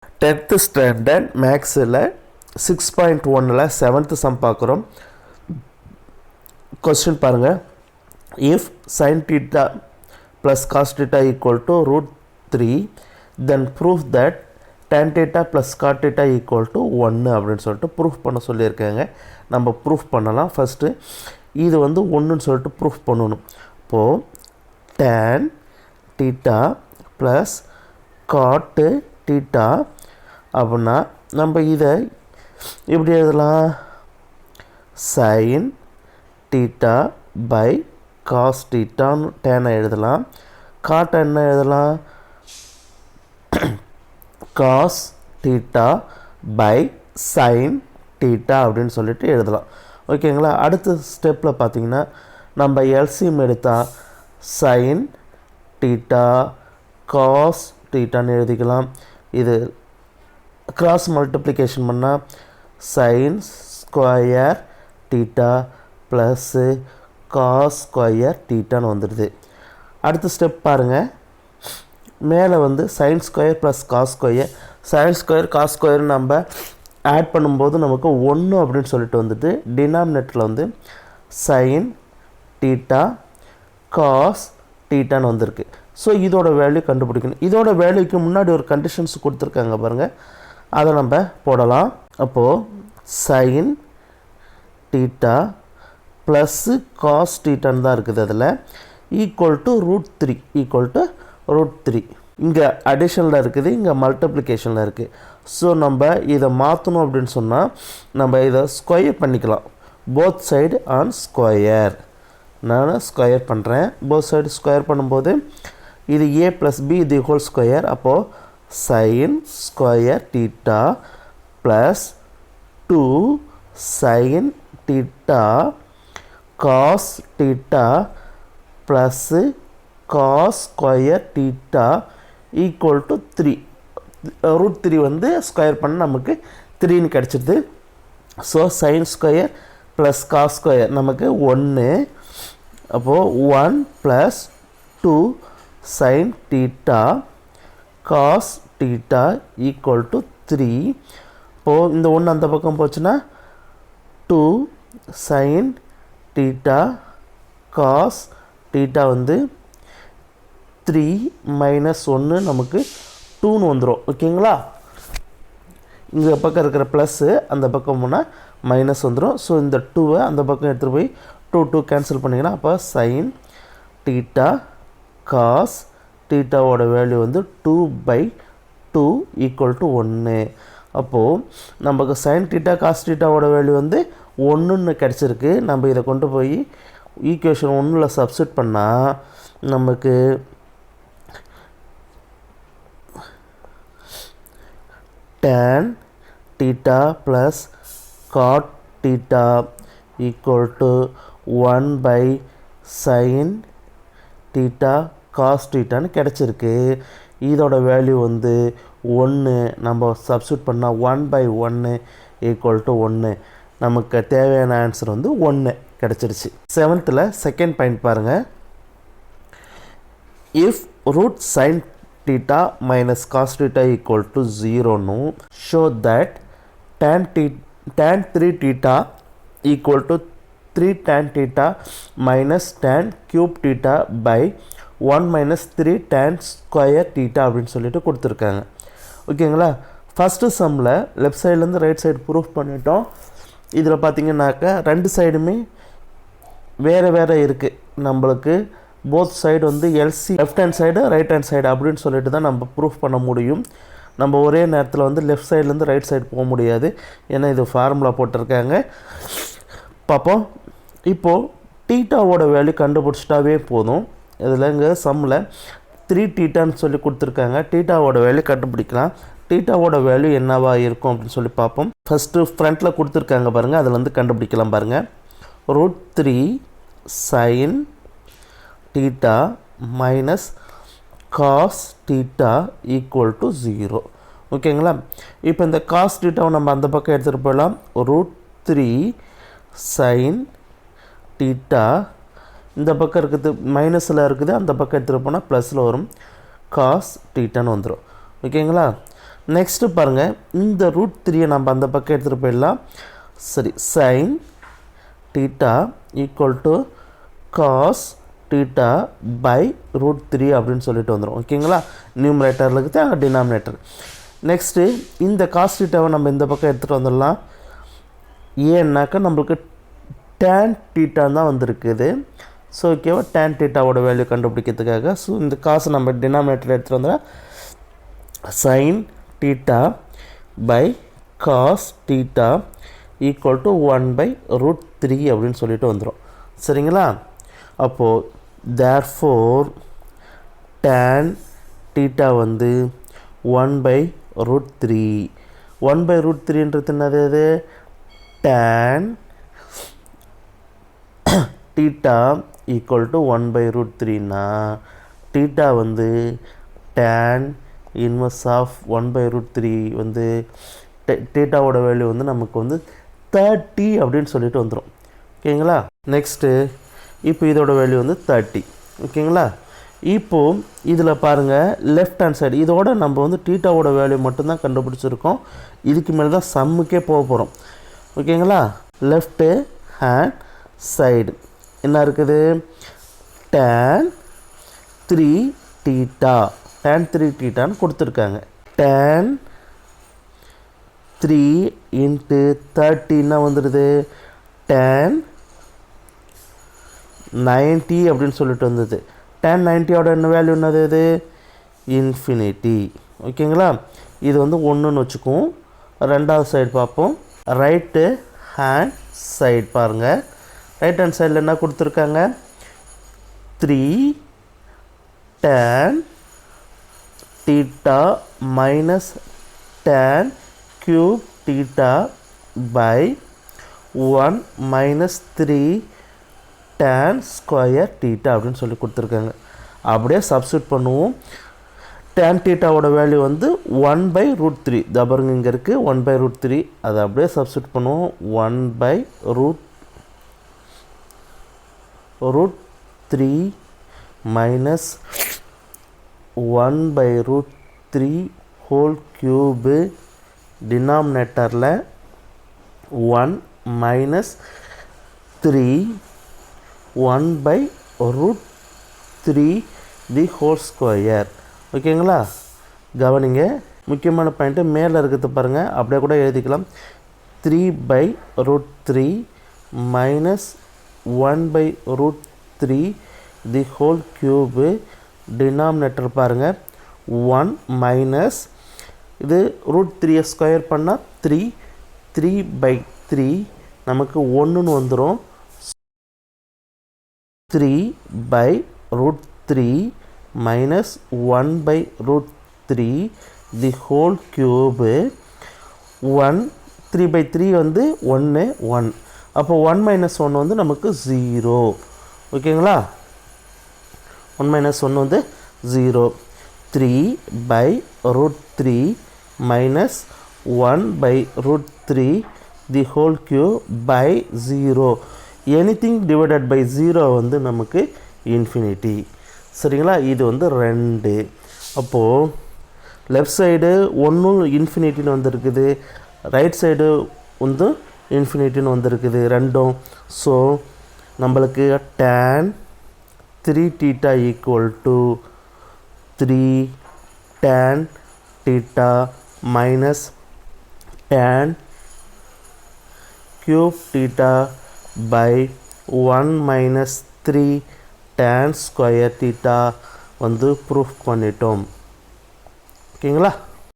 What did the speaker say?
10th standard மேக்ஸில் 6.1ல் 7th some பார்க்குறோம். Question பாருங்கள். If sin theta plus cos theta equal to √3 then prove that tan theta plus cot theta equal to 1 அப்படின்னு சொல்லிட்டு proof பண்ண சொல்லியிருக்காங்க. நம்ம ப்ரூஃப் பண்ணலாம். ஃபஸ்ட்டு இது வந்து 1ன்னு சொல்லிட்டு ப்ரூஃப் பண்ணணும். இப்போது tan theta plus cot theta அப்படின்னா நம்ம இதை எப்படி எழுதலாம்? sin theta by cos thetaன்னு டேனை எழுதலாம். காட் என்ன எழுதலாம்? cos theta by sin theta அப்படின்னு சொல்லிட்டு எழுதலாம். ஓகேங்களா? அடுத்த ஸ்டெப்பில் பார்த்தீங்கன்னா நம்ம எல்சிஎம் எடுத்தால் sin theta cos thetaன்னு எழுதிக்கலாம். இது கிராஸ் மல்டிப்ளிகேஷன் பண்ணால் sin square theta plus cos square thetaன்னு வந்துடுது. அடுத்த ஸ்டெப் பாருங்கள். மேலே வந்து sin square plus cos square, sin square cos square நம்ம ஆட் பண்ணும்போது நமக்கு 1 அப்படின்னு சொல்லிட்டு வந்துட்டு டினாமினேட்டரில் வந்து sin theta cos thetaன்னு வந்திருக்கு. ஸோ இதோட வேல்யூ கண்டுபிடிக்கணும். இதோட வேல்யூக்கு முன்னாடி ஒரு கண்டிஷன்ஸ் கொடுத்துருக்காங்க பாருங்கள், அதை நம்ம போடலாம். அப்போது sin theta ப்ளஸ்ஸு காஸ் thetaன்னு தான் இருக்குது. அதில் ஈக்குவல் டு √3 இங்கே அடிஷனில் இருக்குது, இங்கே மல்டிப்ளிகேஷனில் இருக்குது. ஸோ நம்ம இதை மாற்றணும் அப்படின்னு சொன்னால் நம்ம இதை ஸ்கொயர் பண்ணிக்கலாம். Both side on square. நான் ஸ்கொயர் பண்ணுறேன். போத் சைடு ஸ்கொயர் பண்ணும்போது இது a ப்ளஸ் b இது ஹோல் ஸ்கொயர். அப்போது sin square theta plus 2 sin theta cos theta plus cos square theta equal to 3. √3 வந்து ஸ்கொயர் பண்ண நமக்கு 3ன்னு கிடச்சிடுது. So sin square plus cos square நமக்கு 1. அப்போது 1 plus 2 sin theta cos theta equal to 3. இப்போது இந்த 1 அந்த பக்கம் போச்சுன்னா 2 sin theta cos theta வந்து 3 மைனஸ் 1 நமக்கு 2ன்னு வந்துடும். ஓகேங்களா? இங்கே பக்கம் இருக்கிற ப்ளஸ்ஸு அந்த பக்கம் போனால் மைனஸ் வந்துடும். ஸோ இந்த 2வை அந்த பக்கம் எடுத்துகிட்டு போய் 2 கேன்சல் பண்ணிங்கன்னா அப்போ sin theta cos thetaவோட வேல்யூ வந்து 2/2 ஈக்குவல் டு 1. அப்போது நமக்கு sin theta cos thetaவோட வேல்யூ வந்து 1ன்னு கிடச்சிருக்கு. நம்ம இதை கொண்டு போய் ஈக்குவேஷன் 1ல் சப்ஸ்டிட் பண்ணால் நமக்கு tan theta plus cot theta equal to 1/sin theta cos thetaன்னு கிடச்சிருக்கு. இதோட வேல்யூ வந்து 1. நம்ம சப்ஸ்டிட் பண்ணால் 1/1 ஈக்குவல் டு 1. நமக்கு தேவையான ஆன்சர் வந்து 1 கிடச்சிருச்சு. 7th செகண்ட் பாயிண்ட் பாருங்கள். If √sin theta minus cos theta equal to 0 show that tan 3 theta equal to 3 tan theta minus tan cube theta by 1 minus 3 tan square theta அப்படின்னு சொல்லிட்டு கொடுத்துருக்காங்க. ஓகேங்களா? First சம்மில் லெஃப்ட் சைட்லேருந்து right side proof பண்ணிட்டோம். இதில் பார்த்திங்கனாக்கா ரெண்டு சைடுமே வேறு வேறு இருக்குது. நம்மளுக்கு போத் சைடு வந்து LC left hand side right hand side அப்படின்னு சொல்லிட்டு தான் நம்ம ப்ரூஃப் பண்ண முடியும். நம்ம ஒரே நேரத்தில் வந்து லெஃப்ட் சைட்லேருந்து ரைட் சைடு போக முடியாது. ஏன்னா இது ஃபார்முலா போட்டிருக்காங்க. பார்ப்போம். இப்போது டீட்டாவோட வேல்யூ கண்டுபிடிச்சிட்டாவே போதும். இதில் இங்கே சம்மில் 3 thetaன்னு சொல்லி கொடுத்துருக்காங்க. டீட்டாவோட வேல்யூ கண்டுபிடிக்கலாம். டீட்டாவோட வேல்யூ என்னவா இருக்கும் அப்படின்னு சொல்லி பார்ப்போம். ஃபஸ்ட்டு ஃப்ரண்ட்டில் கொடுத்துருக்காங்க பாருங்கள், அதில் வந்து கண்டுபிடிக்கலாம் பாருங்கள். √3 sin theta minus cos theta equal to 0. ஓகேங்களா? இப்போ இந்த cos thetaவை நம்ம அந்த பக்கம் எடுத்துகிட்டு போகலாம். √3 sin theta இந்த பக்கம் இருக்குது மைனஸில் இருக்குது, அந்த பக்கம் எடுத்துகிட்டு போனால் ப்ளஸில் வரும். cos thetaன்னு வந்துடும். ஓகேங்களா? நெக்ஸ்ட்டு பாருங்கள், இந்த √3 நம்ம அந்த பக்கம் எடுத்துகிட்டு போயிடலாம். சரி, sine theta equal to cos theta by √3 அப்படின்னு சொல்லிட்டு வந்துடும். ஓகேங்களா? நியூமரேட்டரில் இருக்குது, அங்கே டினாமினேட்டர். நெக்ஸ்ட்டு இந்த காஸ் தீட்டாவை நம்ம இந்த பக்கம் எடுத்துகிட்டு வந்துடலாம். ஏன்னாக்கா நம்மளுக்கு டேன் தீட்டான் தான் வந்திருக்குது. ஸோ ஓகேவா, டேன் தீட்டாவோட வேல்யூ கண்டுபிடிக்கிறதுக்காக ஸோ இந்த காசை நம்ம டினாமினேட்டர் எடுத்துகிட்டு வந்தால் sine theta by cos theta equal to 1/√3 அப்படின்னு சொல்லிட்டு வந்துடும். சரிங்களா? அப்போது தேர்ஃபோர் tan தீட்டா வந்து 1/√3. 1/√3ன்றது என்னது? அது tan தீட்டா ஈக்குவல் டு 1/√3னா தீட்டா வந்து tan இன்வர்ஸ் ஆஃப் 1/√3 வந்து தீட்டாவோட வேல்யூ வந்து நமக்கு வந்து 30 அப்படின்னு சொல்லிட்டு வந்துடும். ஓகேங்களா? நெக்ஸ்ட்டு இப்போ இதோட வேல்யூ வந்து 30. ஓகேங்களா? இப்போது இதில் பாருங்கள், லெஃப்ட் ஹேண்ட் சைடு இதோட நம்ம வந்து தீட்டாவோட வேல்யூ மட்டும்தான் கண்டுபிடிச்சிருக்கோம். இதுக்கு மேலே தான் சம்முக்கே போக போகிறோம். ஓகேங்களா? லெஃப்ட்டு ஹேண்ட் சைடு என்ன இருக்குது? tan 3 தீட்டா, tan 3 தீட்டான்னு கொடுத்துருக்காங்க. tan 3 × 30 வந்துடுது tan 90 அப்படின்னு சொல்லிட்டு வந்தது. tan 90யோட என்ன வேல்யூ என்னது? இது இன்ஃபினிட்டி. ஓகேங்களா? இது வந்து 1ன்னு வச்சுக்குவோம். ரெண்டாவது சைடு பார்ப்போம். ரைட்டு ஹேண்ட் சைடு பாருங்கள். ரைட் ஹேண்ட் சைடில் என்ன கொடுத்துருக்காங்க? 3 tan theta minus tan cube theta by 1 minus 3 tan square theta அப்படின்னு சொல்லி கொடுத்துருக்காங்க. அப்படியே சப்ஸ்டியூட் பண்ணுவோம். tan தீட்டாவோட வேல்யூ வந்து 1/√3. தபருங்க இங்கே இருக்குது 1/√3. அதை அப்படியே சப்ஸ்டியூட் பண்ணுவோம். 1/√3 மைனஸ் 1/√3 ஹோல் க்யூபு டினாமினேட்டரில் 1 மைனஸ் 3 1/√3 தி ஹோல் ஸ்கொயர். ஓகேங்களா? கவனிங்க, முக்கியமான பாயிண்ட்டு மேலே இருக்கிறது பாருங்கள். அப்படியே கூட எழுதிக்கலாம். 3/√3 minus 1/√3 the whole cube denominator பாருங்கள் 1 மைனஸ் இது √3 ஸ்கொயர் பண்ணால் 3 3/3 நமக்கு 1ன்னு வந்துடும். 3/√3 மைனஸ் 1/√3 தி ஹோல் க்யூபு 1 3/3 வந்து 1 1. அப்போ 1 மைனஸ் 1 வந்து நமக்கு 0. ஓகேங்களா? 1 மைனஸ் 1 வந்து 0. 3/√3 minus 1/√3 the whole cube by 0. Anything divided by 0 வந்து நமக்கு இன்ஃபினிட்டி. சரிங்களா? இது வந்து 2. அப்போது லெஃப்ட் சைடு 1 இன்ஃபினிட்டின்னு வந்திருக்குது, ரைட் சைடு வந்து இன்ஃபினிட்டின்னு வந்திருக்குது ரெண்டும். ஸோ நம்மளுக்கு tan 3 theta equal to 3 tan theta minus tan cube theta by 1 minus 3 tan square theta வந்து ப்ரூஃப் பண்ணிட்டோம். ஓகேங்களா?